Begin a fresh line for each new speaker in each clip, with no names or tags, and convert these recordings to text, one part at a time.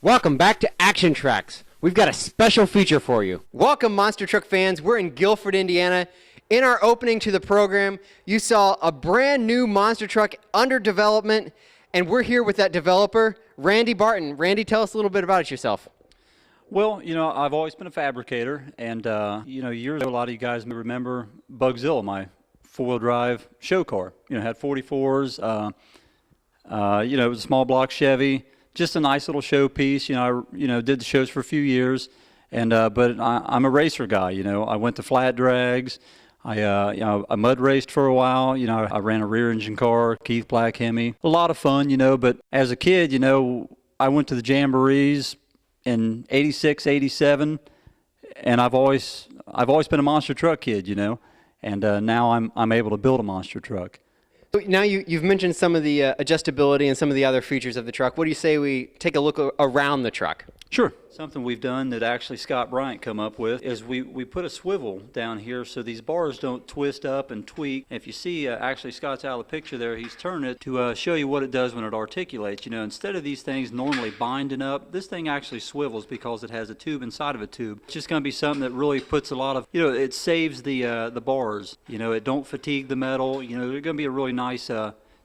Welcome back to Actiontracks. We've got a special feature for you. Welcome, monster truck fans. We're in Guilford, Indiana. In our opening to the program, you saw a brand new monster truck under development, and we're here with that developer, Randy Barton. Randy, tell us a little bit about it yourself.
Well, you know, I've always been a fabricator, and, you know, years ago, a lot of you guys may remember Bugzilla, my four-wheel drive show car. You know, had 44s, you know, it was a small block Chevy. Just a nice little showpiece. You know, I did the shows for a few years, and but I'm a racer guy. You know, I went to flat drags. I mud raced for a while. You know, I ran a rear engine car, Keith Black Hemi. A lot of fun, you know. But as a kid, you know, I went to the jamborees in '86, '87, and I've always been a monster truck kid, you know. And now I'm able to build a monster truck.
Now you've mentioned some of the adjustability and some of the other features of the truck. What do you say we take a look around the truck?
Sure. Something we've done that actually Scott Bryant come up with is we put a swivel down here so these bars don't twist up and tweak. If you see, actually Scott's out of the picture there, he's turned it to show you what it does when it articulates. You know, instead of these things normally binding up, this thing actually swivels because it has a tube inside of a tube. It's just going to be something that really puts a lot of, you know, it saves the bars. You know, it don't fatigue the metal. You know, they're going to be a really nice,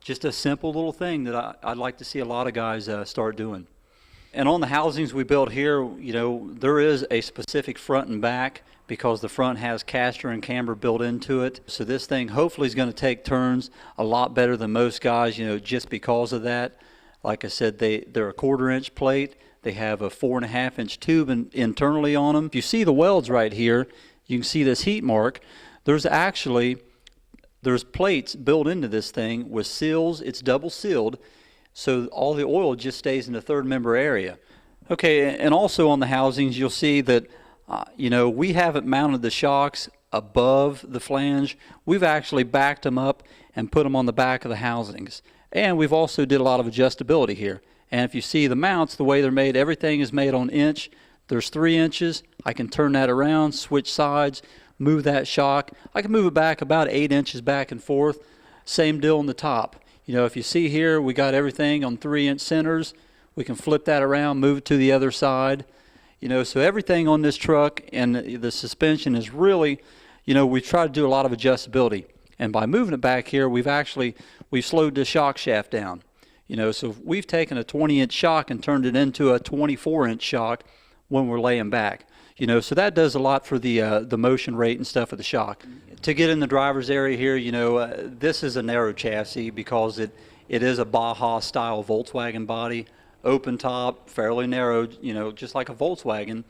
just a simple little thing that I'd like to see a lot of guys start doing. And on the housings we built here, you know, there is a specific front and back because the front has caster and camber built into it. So this thing hopefully is going to take turns a lot better than most guys, you know, just because of that. Like I said, they're a 1/4-inch plate. They have a 4.5-inch tube internally on them. If you see the welds right here, you can see this heat mark. There's plates built into this thing with seals. It's double sealed. So all the oil just stays in the third member area. Okay, and also on the housings, you'll see that, you know, we haven't mounted the shocks above the flange. We've actually backed them up and put them on the back of the housings. And we've also did a lot of adjustability here. And if you see the mounts, the way they're made, everything is made on inch. There's 3 inches. I can turn that around, switch sides, move that shock. I can move it back about 8 inches back and forth. Same deal on the top. You know, if you see here, we got everything on 3-inch centers. We can flip that around, move it to the other side. You know, so everything on this truck and the suspension is really, you know, we try to do a lot of adjustability. And by moving it back here, we've slowed the shock shaft down. You know, so we've taken a 20-inch shock and turned it into a 24-inch shock when we're laying back. You know, so that does a lot for the motion rate and stuff of the shock. To get in the driver's area here, you know, this is a narrow chassis because it is a Baja style Volkswagen body, open top, fairly narrow, you know, just like a Volkswagen.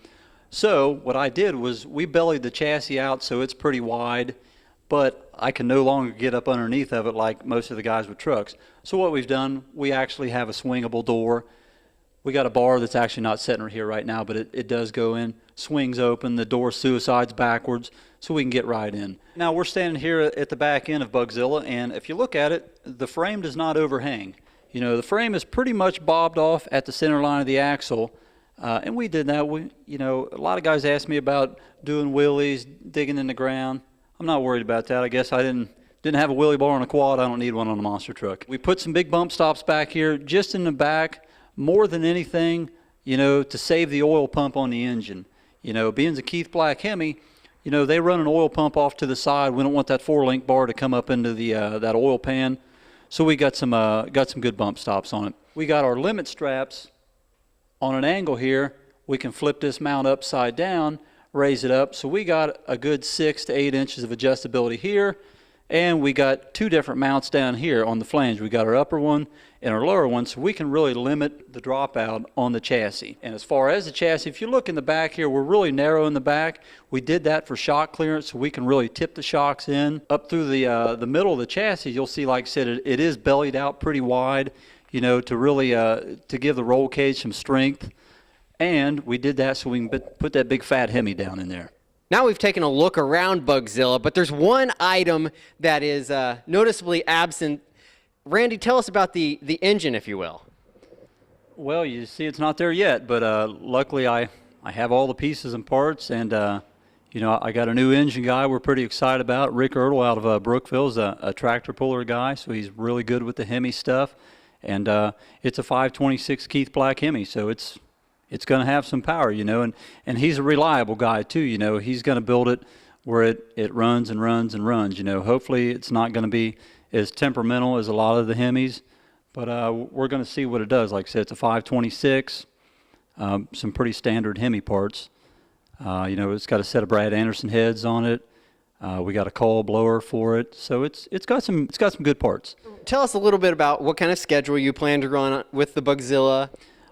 So what I did was we bellied the chassis out so it's pretty wide, but I can no longer get up underneath of it like most of the guys with trucks. So what we've done, we actually have a swingable door. We got a bar that's actually not sitting here right now, but it does go in, swings open, the door suicides backwards, so we can get right in. Now we're standing here at the back end of Bugzilla, and if you look at it, the frame does not overhang. You know, the frame is pretty much bobbed off at the center line of the axle, and we did that. You know, a lot of guys ask me about doing wheelies, digging in the ground. I'm not worried about that. I guess I didn't have a wheelie bar on a quad. I don't need one on a monster truck. We put some big bump stops back here, just in the back. More than anything, you know, to save the oil pump on the engine. You know, being a Keith Black Hemi, you know, they run an oil pump off to the side. We don't want that 4-link bar to come up into the that oil pan. So we got some good bump stops on it. We got our limit straps on an angle here. We can flip this mount upside down, raise it up. So we got a good 6 to 8 inches of adjustability here. And we got 2 different mounts down here on the flange. We got our upper one and our lower one, so we can really limit the dropout on the chassis. And as far as the chassis, if you look in the back here, we're really narrow in the back. We did that for shock clearance, so we can really tip the shocks in. Up through the middle of the chassis, you'll see, like I said, it is bellied out pretty wide, you know, to really to give the roll cage some strength. And we did that so we can put that big fat Hemi down in there.
Now we've taken a look around Bugzilla, but there's one item that is noticeably absent. Randy, tell us about the engine, if you will.
Well, you see it's not there yet, but luckily I have all the pieces and parts, and you know, I got a new engine guy we're pretty excited about. Rick Ertl out of Brookville is a tractor puller guy, so he's really good with the Hemi stuff. And it's a 526 Keith Black Hemi, so it's it's going to have some power, and he's a reliable guy too. He's going to build it where it runs and runs and runs. Hopefully it's not going to be as temperamental as a lot of the Hemis, but we're going to see what it does. Like I said, it's a 526, some pretty standard Hemi parts. It's got a set of Brad Anderson heads on it. We got a coil blower for it, so it's got some good parts.
Tell us a little bit about what kind of schedule you plan to run with the Bugzilla.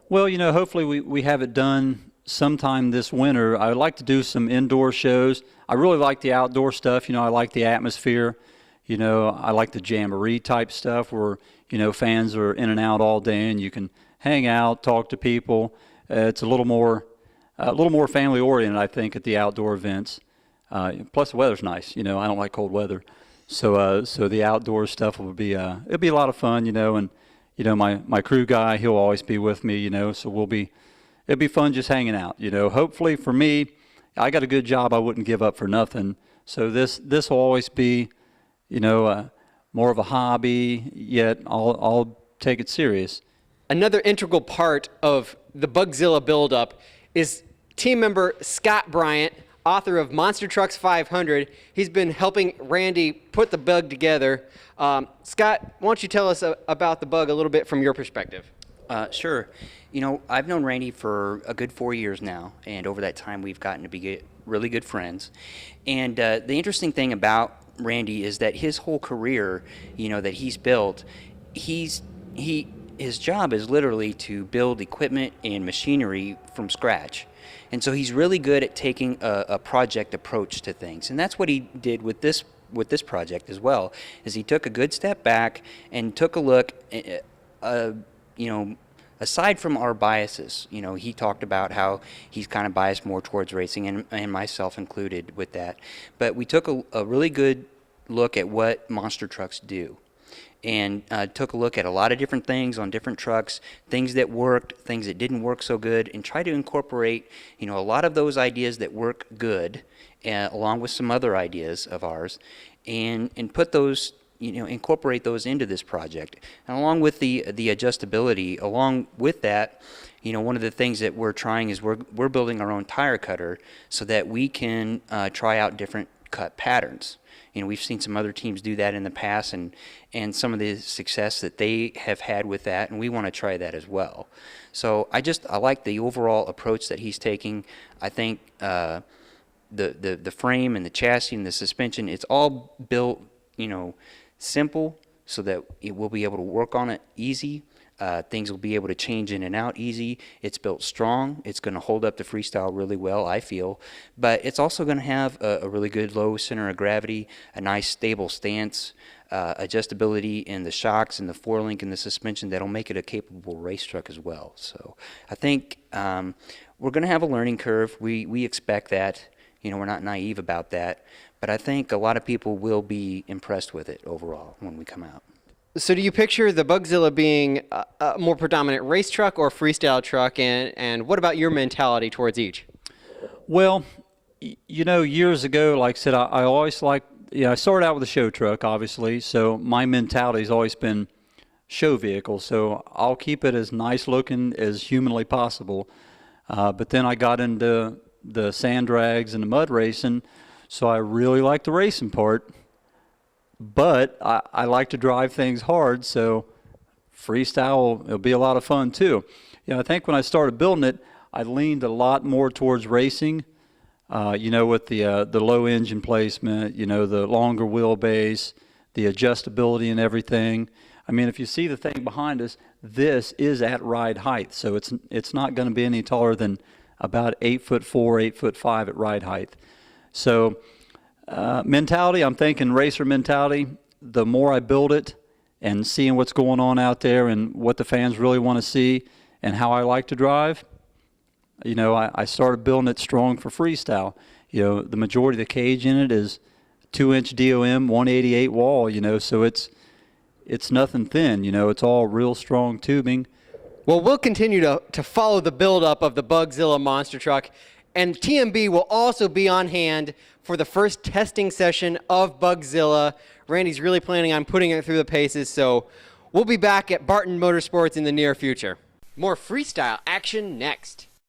Well, hopefully we have it done sometime this winter. I would like to do some indoor shows. I really like the outdoor stuff. I like the atmosphere. I like the jamboree type stuff where, fans are in and out all day and you can hang out, talk to people. It's a little more family oriented, I think, at the outdoor events. Plus the weather's nice. I don't like cold weather. So the outdoor stuff will be, it'll be a lot of fun, and, my crew guy, he'll always be with me, so it'll be fun just hanging out, Hopefully for me, I got a good job I wouldn't give up for nothing. So this will always be, more of a hobby, yet I'll take it serious.
Another integral part of the Bugzilla buildup is team member Scott Bryant, author of Monster Trucks 500. He's been helping Randy put the bug together. Scott, why don't you tell us about the bug a little bit from your perspective?
Sure. I've known Randy for a good 4 years now, and over that time we've gotten to be really good friends. And the interesting thing about Randy is that his whole career, that he's built, his job is literally to build equipment and machinery from scratch. And so he's really good at taking a project approach to things. And that's what he did with this project as well, is he took a good step back and took a look, aside from our biases. He talked about how he's kind of biased more towards racing, and myself included with that. But we took a really good look at what monster trucks do, and took a look at a lot of different things on different trucks, things that worked, things that didn't work so good, and try to incorporate, a lot of those ideas that work good, along with some other ideas of ours, and put those, incorporate those into this project. And along with the adjustability, along with that, one of the things that we're trying is we're building our own tire cutter so that we can try out different cut patterns. We've seen some other teams do that in the past, and some of the success that they have had with that, and we want to try that as well. So I like the overall approach that he's taking. I think the frame and the chassis and the suspension, it's all built, simple, so that we'll be able to work on it easy. Things will be able to change in and out easy. It's built strong. It's going to hold up the Freestyle really well, I feel. But it's also going to have a really good low center of gravity, a nice stable stance, adjustability in the shocks and the four-link and the suspension that'll make it a capable race truck as well. So I think we're going to have a learning curve. We expect that. We're not naive about that. But I think a lot of people will be impressed with it overall when we come out.
So do you picture the Bugzilla being a more predominant race truck or freestyle truck, and what about your mentality towards each?
Well, years ago, like I said, I always liked, I started out with a show truck, obviously, so my mentality has always been show vehicle, so I'll keep it as nice looking as humanly possible. But then I got into the sand drags and the mud racing, so I really like the racing part. But I like to drive things hard, so freestyle will be a lot of fun too. I think when I started building it, I leaned a lot more towards racing, with the low engine placement, the longer wheelbase, the adjustability and everything. I mean, if you see the thing behind us, this is at ride height, so it's not going to be any taller than about 8'4", 8'5" at ride height. So mentality, I'm thinking racer mentality. The more I build it and seeing what's going on out there and what the fans really want to see and how I like to drive, I started building it strong for freestyle. The majority of the cage in it is 2-inch DOM 188 wall, so it's nothing thin, it's all real strong tubing.
Well, we'll continue to follow the buildup of the Bugzilla monster truck, and TMB will also be on hand for the first testing session of Bugzilla. Randy's really planning on putting it through the paces, so we'll be back at Barton Motorsports in the near future. More freestyle action next.